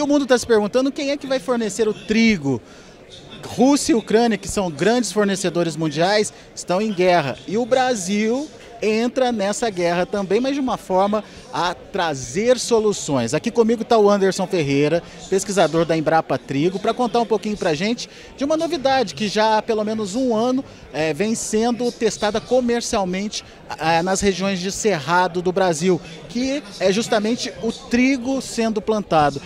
E o mundo está se perguntando quem é que vai fornecer o trigo. Rússia e Ucrânia, que são grandes fornecedores mundiais, estão em guerra. E o Brasil entra nessa guerra também, mas de uma forma a trazer soluções. Aqui comigo está o Anderson Ferreira, pesquisador da Embrapa Trigo, para contar um pouquinho para a gente de uma novidade que já há pelo menos um ano vem sendo testada comercialmente nas regiões de Cerrado do Brasil, que é justamente o trigo sendo plantado.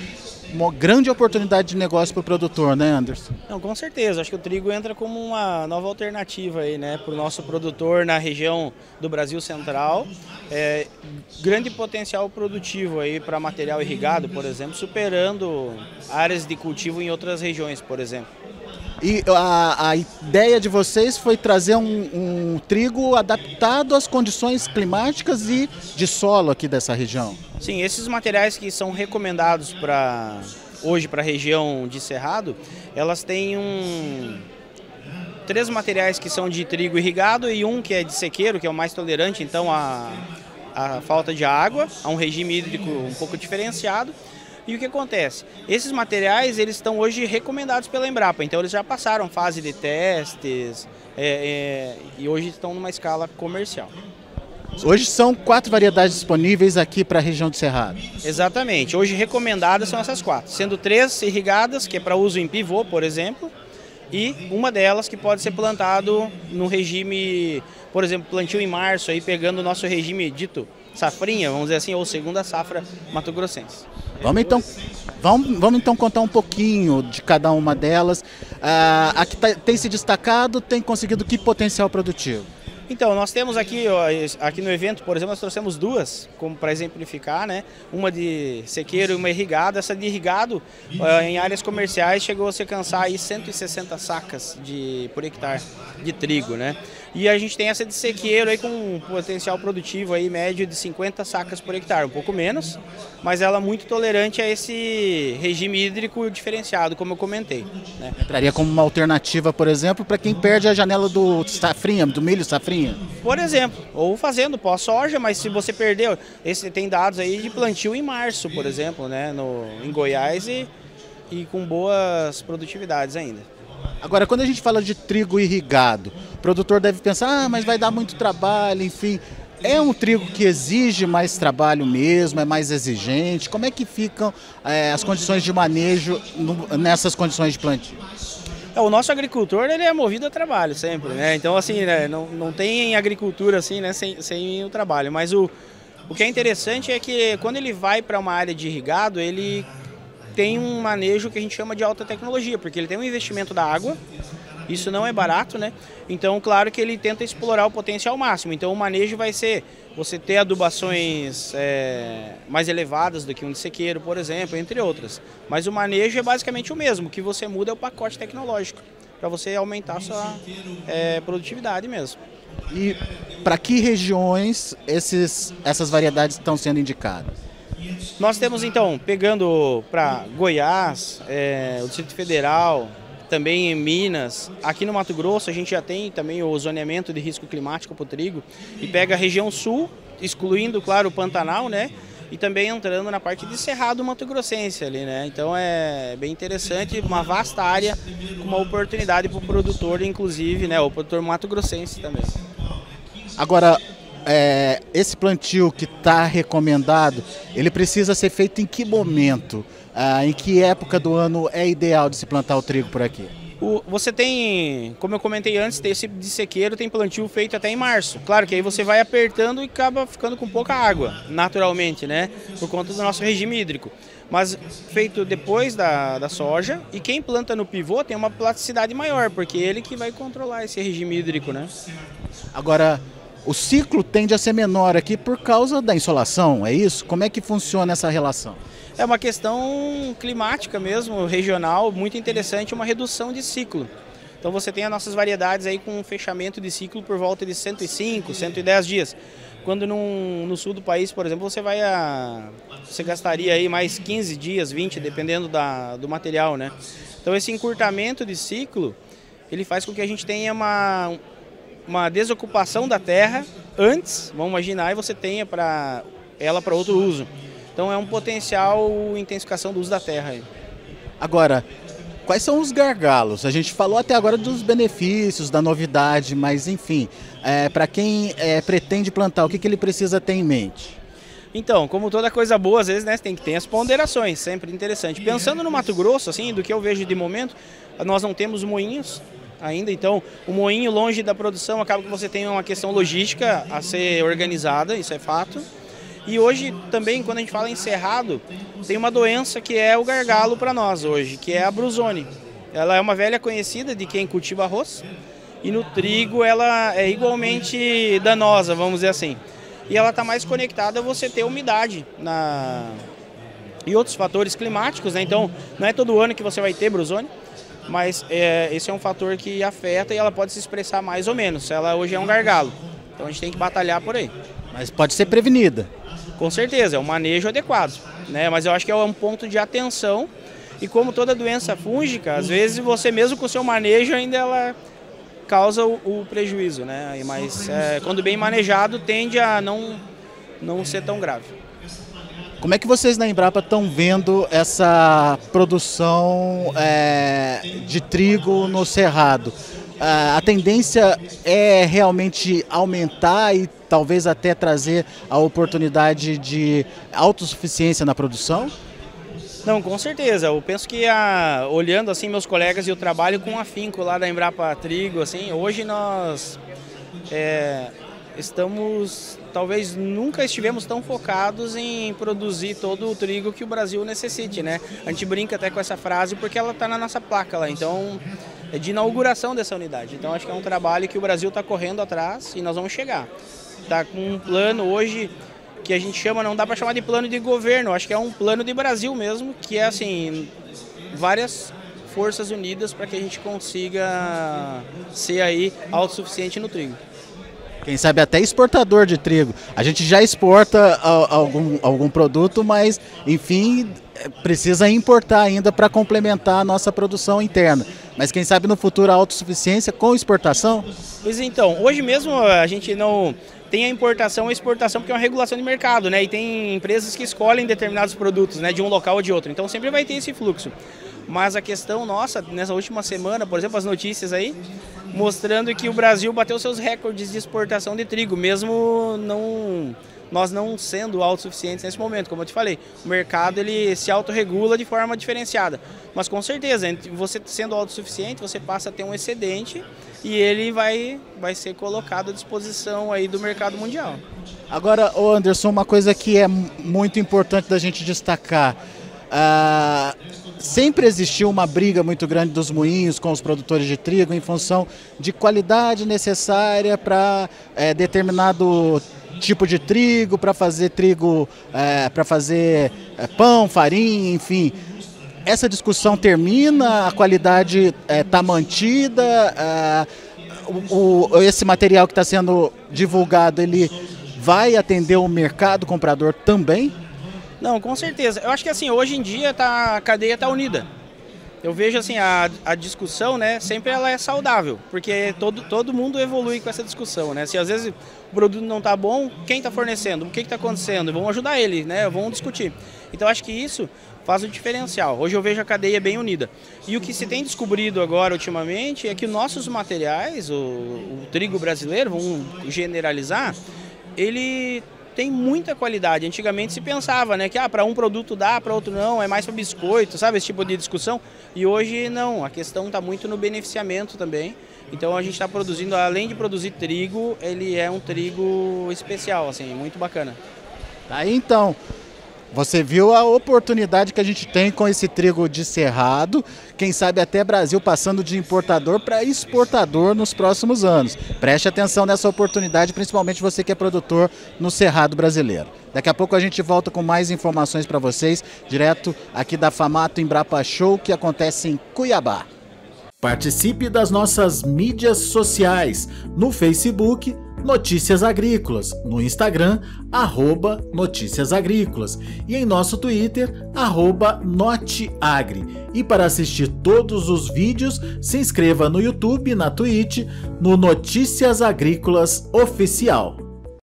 Uma grande oportunidade de negócio para o produtor, né, Anderson? Não, com certeza. Acho que o trigo entra como uma nova alternativa aí, né, para o nosso produtor na região do Brasil Central. Grande potencial produtivo aí para material irrigado, por exemplo, superando áreas de cultivo em outras regiões, por exemplo. E a ideia de vocês foi trazer um trigo adaptado às condições climáticas e de solo aqui dessa região. Sim, esses materiais que são recomendados hoje para a região de Cerrado, elas têm três materiais que são de trigo irrigado e um que é de sequeiro, que é o mais tolerante, então a falta de água, a um regime hídrico um pouco diferenciado. E o que acontece? Esses materiais eles estão hoje recomendados pela Embrapa, então eles já passaram fase de testes e hoje estão numa escala comercial. Hoje são 4 variedades disponíveis aqui para a região de Cerrado. Exatamente, hoje recomendadas são essas 4, sendo 3 irrigadas, que é para uso em pivô, por exemplo, e uma delas que pode ser plantado no regime, por exemplo, plantio em março, aí pegando o nosso regime dito safrinha, vamos dizer assim, ou segunda safra mato-grossense. Vamos então contar um pouquinho de cada uma delas. A que tem se destacado, tem conseguido que potencial produtivo? Então, nós temos aqui no evento, por exemplo, nós trouxemos duas, como para exemplificar, né? Uma de sequeiro e uma irrigada. Essa de irrigado, em áreas comerciais, chegou a se alcançar aí 160 sacas por hectare de trigo, né? E a gente tem essa de sequeiro aí com um potencial produtivo aí médio de 50 sacas por hectare, um pouco menos, mas ela é muito tolerante a esse regime hídrico diferenciado, como eu comentei, né? Entraria como uma alternativa, por exemplo, para quem perde a janela do safrinha, do milho safrinha? Por exemplo, ou fazendo pós-soja, mas se você perdeu, tem dados aí de plantio em março, por exemplo, né, em Goiás e com boas produtividades ainda. Agora, quando a gente fala de trigo irrigado, o produtor deve pensar, mas vai dar muito trabalho, enfim. É um trigo que exige mais trabalho mesmo, é mais exigente? Como é que ficam as condições de manejo nessas condições de plantio? O nosso agricultor ele é movido a trabalho sempre, né? Então assim, né, não tem agricultura assim, né, sem o trabalho. Mas o que é interessante é que quando ele vai para uma área de irrigado, ele tem um manejo que a gente chama de alta tecnologia, porque ele tem um investimento da água, isso não é barato, né? Então, claro que ele tenta explorar o potencial máximo. Então, o manejo vai ser você ter adubações mais elevadas do que um de sequeiro, por exemplo, entre outras. Mas o manejo é basicamente o mesmo, o que você muda é o pacote tecnológico, para você aumentar a sua produtividade mesmo. E para que regiões essas variedades estão sendo indicadas? Nós temos então, pegando para Goiás, o Distrito Federal, também em Minas, aqui no Mato Grosso a gente já tem também o zoneamento de risco climático para o trigo e pega a região sul, excluindo, claro, o Pantanal, né? E também entrando na parte de Cerrado mato-grossense ali, né? Então é bem interessante, uma vasta área com uma oportunidade para o produtor, inclusive, né? O produtor mato-grossense também. Agora, esse plantio que está recomendado, ele precisa ser feito em que momento? Em que época do ano é ideal de se plantar o trigo por aqui? Você tem, como eu comentei antes, tem esse de sequeiro, tem plantio feito até em março. Claro que aí você vai apertando e acaba ficando com pouca água, naturalmente, né? Por conta do nosso regime hídrico. Mas feito depois da soja, e quem planta no pivô tem uma plasticidade maior, porque é ele que vai controlar esse regime hídrico, né? Agora, o ciclo tende a ser menor aqui por causa da insolação, é isso? Como é que funciona essa relação? É uma questão climática mesmo, regional, muito interessante, uma redução de ciclo. Então você tem as nossas variedades aí com um fechamento de ciclo por volta de 105, 110 dias. Quando no sul do país, por exemplo, você gastaria aí mais 15 dias, 20, dependendo do material, né? Então esse encurtamento de ciclo, ele faz com que a gente tenha uma desocupação da terra antes, vamos imaginar, e você tenha ela para outro uso. Então é um potencial intensificação do uso da terra aí. Agora, quais são os gargalos? A gente falou até agora dos benefícios, da novidade, mas enfim, para quem pretende plantar, o que ele precisa ter em mente? Então, como toda coisa boa, às vezes, né, tem que ter as ponderações, sempre interessante. Pensando no Mato Grosso, assim, do que eu vejo de momento, nós não temos moinhos ainda, então o moinho longe da produção acaba que você tem uma questão logística a ser organizada, isso é fato. E hoje também, quando a gente fala em cerrado, tem uma doença que é o gargalo para nós hoje, que é a brusone. Ela é uma velha conhecida de quem cultiva arroz e no trigo ela é igualmente danosa, vamos dizer assim. E ela está mais conectada a você ter umidade e outros fatores climáticos, né? Então não é todo ano que você vai ter brusone, mas esse é um fator que afeta e ela pode se expressar mais ou menos. Ela hoje é um gargalo, então a gente tem que batalhar por aí. Mas pode ser prevenida. Com certeza, é um manejo adequado, né? Mas eu acho que é um ponto de atenção e como toda doença fúngica, às vezes você mesmo com o seu manejo ainda ela causa o prejuízo, né? Mas quando bem manejado tende a não ser tão grave. Como é que vocês na Embrapa estão vendo essa produção de trigo no cerrado? A tendência é realmente aumentar e talvez até trazer a oportunidade de autossuficiência na produção? Não, com certeza. Eu penso que olhando assim meus colegas e o trabalho com afinco lá da Embrapa Trigo, assim, hoje nós talvez nunca estivemos tão focados em produzir todo o trigo que o Brasil necessite, né? A gente brinca até com essa frase porque ela está na nossa placa lá, então é de inauguração dessa unidade. Então acho que é um trabalho que o Brasil está correndo atrás e nós vamos chegar. Está com um plano hoje que a gente chama, não dá para chamar de plano de governo, acho que é um plano de Brasil mesmo, que é assim, várias forças unidas para que a gente consiga ser aí autossuficiente no trigo. Quem sabe até exportador de trigo. A gente já exporta algum produto, mas enfim, precisa importar ainda para complementar a nossa produção interna. Mas quem sabe no futuro a autossuficiência com exportação? Pois então, hoje mesmo a gente não tem a importação e a exportação porque é uma regulação de mercado, né? E tem empresas que escolhem determinados produtos, né, de um local ou de outro. Então sempre vai ter esse fluxo. Mas a questão nossa, nessa última semana, por exemplo, as notícias aí, mostrando que o Brasil bateu seus recordes de exportação de trigo, mesmo nós não sendo autossuficientes nesse momento, como eu te falei. O mercado ele se autorregula de forma diferenciada. Mas com certeza, você sendo autossuficiente, você passa a ter um excedente e ele vai ser colocado à disposição aí do mercado mundial. Agora, Anderson, uma coisa que é muito importante da gente destacar. Sempre existiu uma briga muito grande dos moinhos com os produtores de trigo em função de qualidade necessária para determinado tipo de trigo, para fazer trigo, para fazer pão, farinha, enfim. Essa discussão termina, a qualidade está mantida, esse material que está sendo divulgado, ele vai atender o mercado comprador também? Não, com certeza. Eu acho que assim, hoje em dia a cadeia está unida. Eu vejo assim, a discussão, né, sempre ela é saudável, porque todo mundo evolui com essa discussão, né? Se às vezes o produto não está bom, quem está fornecendo? O que está acontecendo? Vamos ajudar ele, né? Vamos discutir. Então acho que isso faz o diferencial. Hoje eu vejo a cadeia bem unida. E o que se tem descobrido agora ultimamente é que nossos materiais, o trigo brasileiro, vamos generalizar, ele tem muita qualidade. Antigamente se pensava, né, que para um produto dá, para outro não, é mais para biscoito, sabe, esse tipo de discussão. E hoje não, a questão está muito no beneficiamento também. Então a gente está produzindo, além de produzir trigo, ele é um trigo especial, assim, muito bacana. Aí então, você viu a oportunidade que a gente tem com esse trigo de cerrado, quem sabe até Brasil passando de importador para exportador nos próximos anos. Preste atenção nessa oportunidade, principalmente você que é produtor no cerrado brasileiro. Daqui a pouco a gente volta com mais informações para vocês, direto aqui da Famato Embrapa Show, que acontece em Cuiabá. Participe das nossas mídias sociais, no Facebook, Notícias Agrícolas, no Instagram, @Notícias Agrícolas e em nosso Twitter, @Noteagri. E para assistir todos os vídeos, se inscreva no YouTube, na Twitch, no Notícias Agrícolas Oficial.